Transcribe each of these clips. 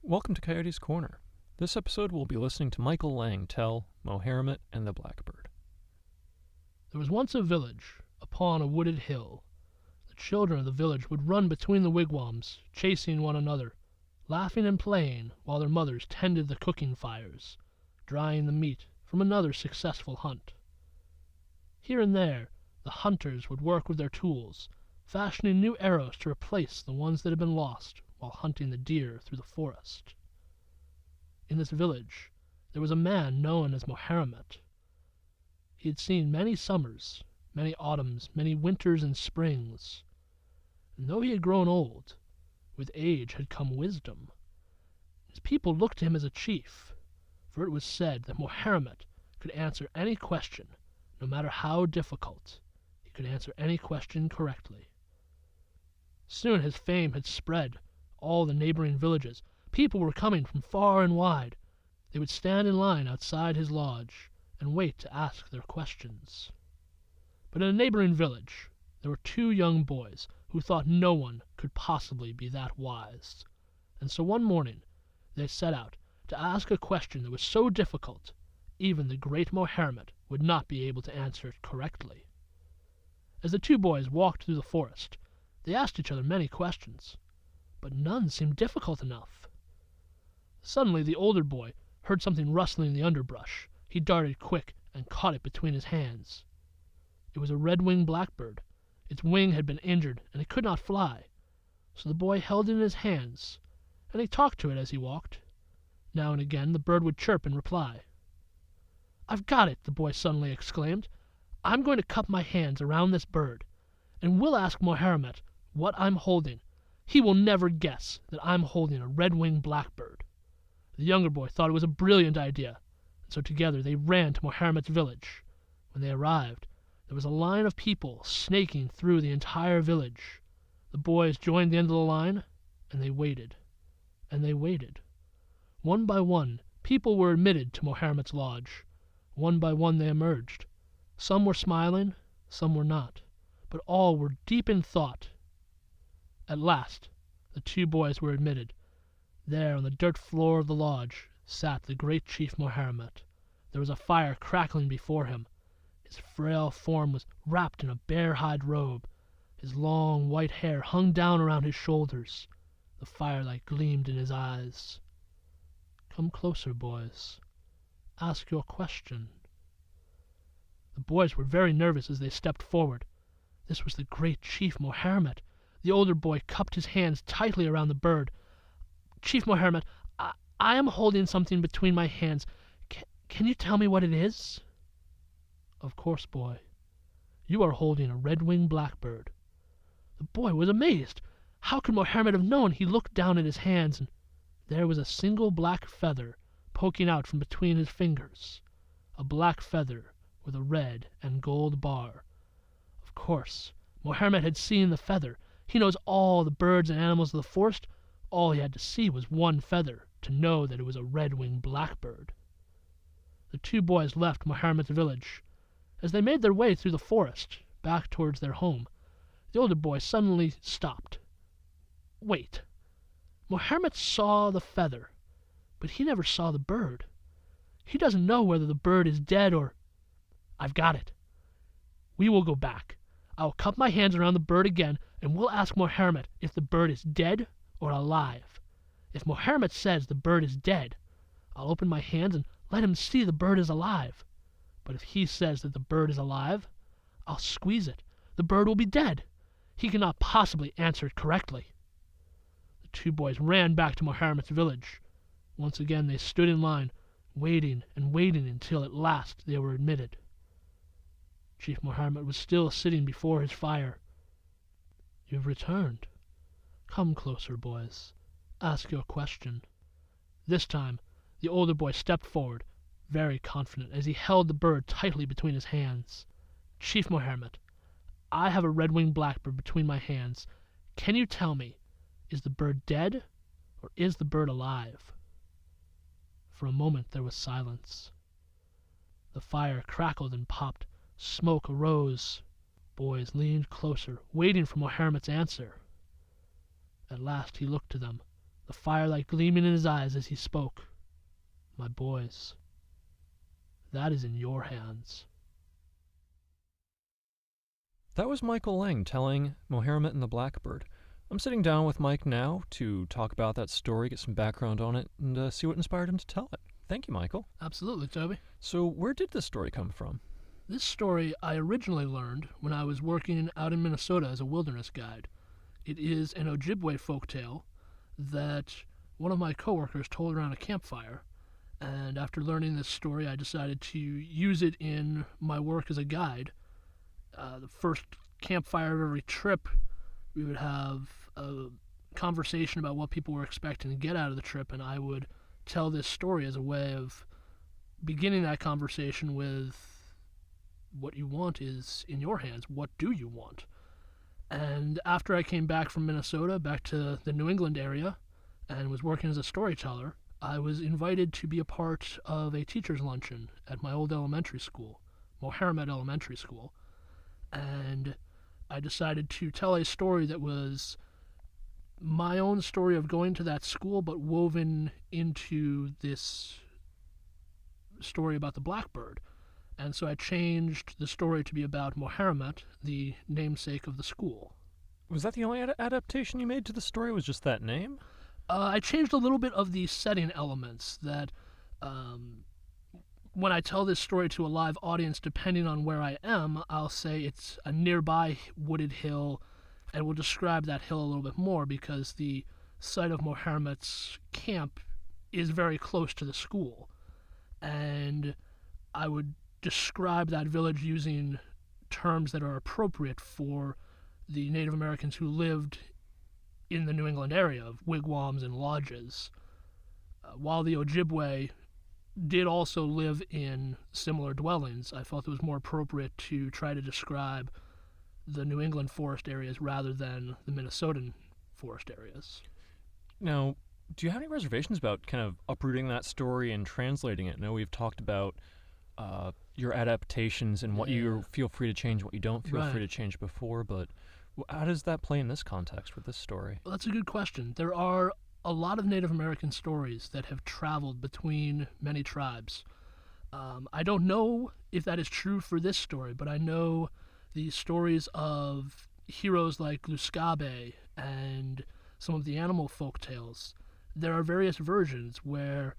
Welcome to Coyote's Corner. This episode we'll be listening to Michael Lang tell Moharimet and the Blackbird. There was once a village upon a wooded hill. The children of the village would run between the wigwams, chasing one another, laughing and playing while their mothers tended the cooking fires, drying the meat from another successful hunt. Here and there, the hunters would work with their tools, fashioning new arrows to replace the ones that had been lost while hunting the deer through the forest. In this village, there was a man known as Moharimet. He had seen many summers, many autumns, many winters and springs. And though he had grown old, with age had come wisdom. His people looked to him as a chief, for it was said that Moharimet could answer any question, no matter how difficult. He could answer any question correctly. Soon his fame had spread all the neighboring villages. People were coming from far and wide. They would stand in line outside his lodge and wait to ask their questions. But in a neighboring village, there were two young boys who thought no one could possibly be that wise. And so one morning they set out to ask a question that was so difficult, even the great Moharimet would not be able to answer it correctly. As the two boys walked through the forest, they asked each other many questions, but none seemed difficult enough. Suddenly the older boy heard something rustling in the underbrush. He darted quick and caught it between his hands. It was a red-winged blackbird. Its wing had been injured, and it could not fly. So the boy held it in his hands, and he talked to it as he walked. Now and again the bird would chirp in reply. "I've got it," the boy suddenly exclaimed. "I'm going to cup my hands around this bird, and we'll ask Moharimet what I'm holding. He will never guess that I'm holding a red-winged blackbird." The younger boy thought it was a brilliant idea, and so together they ran to Moharimet's village. When they arrived, there was a line of people snaking through the entire village. The boys joined the end of the line, and they waited. And they waited. One by one, people were admitted to Moharimet's lodge. One by one they emerged. Some were smiling, some were not, but all were deep in thought. At last, the two boys were admitted. There on the dirt floor of the lodge sat the great chief Moharimet. There was a fire crackling before him. His frail form was wrapped in a bear-hide robe. His long white hair hung down around his shoulders. The firelight gleamed in his eyes. "Come closer, boys. Ask your question." The boys were very nervous as they stepped forward. This was the great chief Moharimet. The older boy cupped his hands tightly around the bird. "Chief Moharimet, I am holding something between my hands. Can you tell me what it is?" "Of course, boy. You are holding a red-winged blackbird." The boy was amazed. How could Moharimet have known? He looked down at his hands, and there was a single black feather poking out from between his fingers. A black feather with a red and gold bar. Of course, Moharimet had seen the feather. He knows all the birds and animals of the forest. All he had to see was one feather to know that it was a red-winged blackbird. The two boys left Moharimet's village. As they made their way through the forest, back towards their home, the older boy suddenly stopped. Wait. Moharimet saw the feather, but he never saw the bird. He doesn't know whether the bird is dead or... I've got it. We will go back. I'll cup my hands around the bird again, and we'll ask Moharimet if the bird is dead or alive. If Moharimet says the bird is dead, I'll open my hands and let him see the bird is alive. But if he says that the bird is alive, I'll squeeze it. The bird will be dead. He cannot possibly answer it correctly. The two boys ran back to Moharimet's village. Once again they stood in line, waiting and waiting until at last they were admitted. Chief Moharimet was still sitting before his fire. "You've returned. Come closer, boys. Ask your question." This time, the older boy stepped forward, very confident, as he held the bird tightly between his hands. "Chief Moharimet, I have a red-winged blackbird between my hands. Can you tell me, is the bird dead or is the bird alive?" For a moment there was silence. The fire crackled and popped. Smoke arose. Boys leaned closer, waiting for Moharimet's answer. At last he looked to them, the firelight gleaming in his eyes as he spoke. My boys, that is in your hands. That was Michael Lang telling Moharimet and the Blackbird. I'm sitting down with Mike now to talk about that story, get some background on it, and see what inspired him to tell it. Thank you, Michael. Absolutely, Toby. So where did this story come from? This story I originally learned when I was working out in Minnesota as a wilderness guide. It is an Ojibwe folktale that one of my coworkers told around a campfire, and after learning this story, I decided to use it in my work as a guide. The first campfire of every trip, we would have a conversation about what people were expecting to get out of the trip, and I would tell this story as a way of beginning that conversation with, what you want is in your hands. What do you want? And after I came back from Minnesota, back to the New England area, and was working as a storyteller, I was invited to be a part of a teacher's luncheon at my old elementary school, Moharimet Elementary School. And I decided to tell a story that was my own story of going to that school, but woven into this story about the blackbird. And so I changed the story to be about Moharimet, the namesake of the school. Was that the only adaptation you made to the story, was just that name? I changed a little bit of the setting elements that when I tell this story to a live audience, depending on where I am, I'll say it's a nearby wooded hill, and we'll describe that hill a little bit more because the site of Moharimet's camp is very close to the school. And I would describe that village using terms that are appropriate for the Native Americans who lived in the New England area of wigwams and lodges. While the Ojibwe did also live in similar dwellings, I felt it was more appropriate to try to describe the New England forest areas rather than the Minnesotan forest areas. Now, do you have any reservations about kind of uprooting that story and translating it? I know we've talked about your adaptations and what you feel free to change, what you don't feel free to change before, but how does that play in this context with this story? Well, that's a good question. There are a lot of Native American stories that have traveled between many tribes. I don't know if that is true for this story, but I know the stories of heroes like Gluskabe and some of the animal folk tales. There are various versions where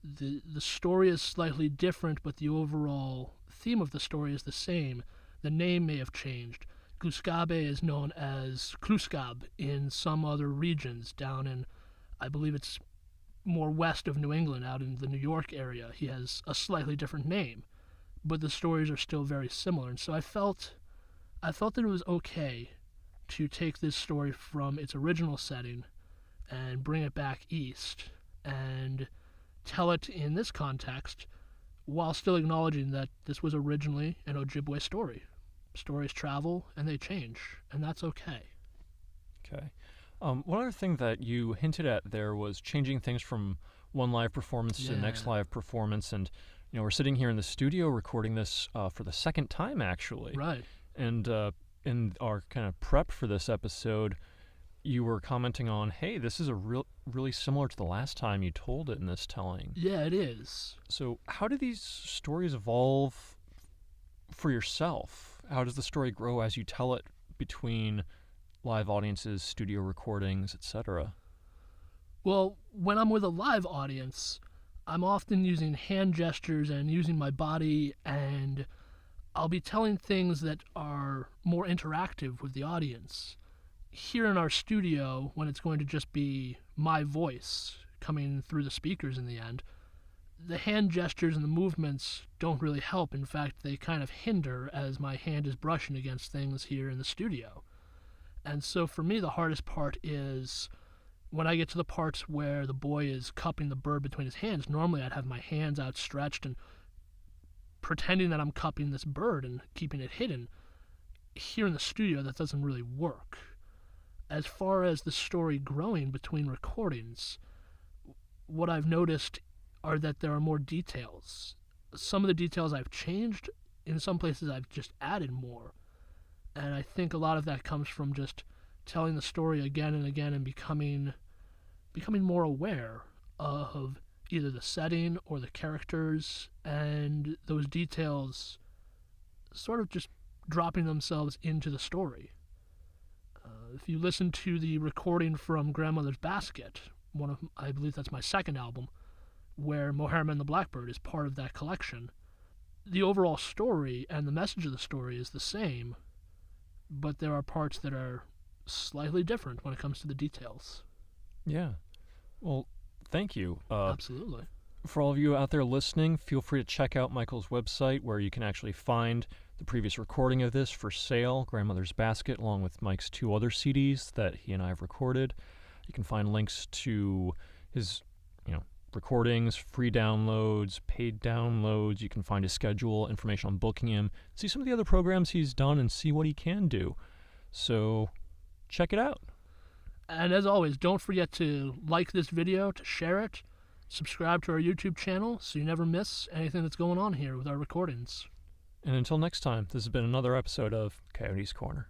the story is slightly different, but the overall theme of the story is the same. The name may have changed. Gluskabe is known as Kluskab in some other regions down in, I believe it's more west of New England, out in the New York area. He has a slightly different name, but the stories are still very similar. And so I felt that it was okay to take this story from its original setting and bring it back east and tell it in this context while still acknowledging that this was originally an Ojibwe story. Stories travel and they change, and that's okay. Okay. One other thing that you hinted at there was changing things from one live performance to the next live performance, and we're sitting here in the studio recording this for the second time, actually. Right. And in our kind of prep for this episode, you were commenting on, hey, this is really similar to the last time you told it in this telling. Yeah, it is. So how do these stories evolve for yourself? How does the story grow as you tell it between live audiences, studio recordings, etc.? Well, when I'm with a live audience, I'm often using hand gestures and using my body, and I'll be telling things that are more interactive with the audience. Here in our studio, when it's going to just be my voice coming through the speakers in the end, the hand gestures and the movements don't really help. In fact, they kind of hinder as my hand is brushing against things here in the studio. And so for me, the hardest part is when I get to the parts where the boy is cupping the bird between his hands. Normally I'd have my hands outstretched and pretending that I'm cupping this bird and keeping it hidden. Here in the studio, that doesn't really work. As far as the story growing between recordings, what I've noticed are that there are more details. Some of the details I've changed, in some places I've just added more. And I think a lot of that comes from just telling the story again and again and becoming becoming more aware of either the setting or the characters, and those details sort of just dropping themselves into the story. If you listen to the recording from Grandmother's Basket, I believe that's my second album, where Moharimet and the Blackbird is part of that collection, the overall story and the message of the story is the same, but there are parts that are slightly different when it comes to the details. Yeah. Well, thank you. Absolutely. For all of you out there listening, feel free to check out Michael's website where you can actually find the previous recording of this for sale, Grandmother's Basket, along with Mike's 2 other CDs that he and I have recorded. You can find links to his, recordings, free downloads, paid downloads. You can find his schedule, information on booking him, see some of the other programs he's done, and see what he can do. So check it out. And as always, don't forget to like this video, to share it, subscribe to our YouTube channel so you never miss anything that's going on here with our recordings. And until next time, this has been another episode of Coyote's Corner.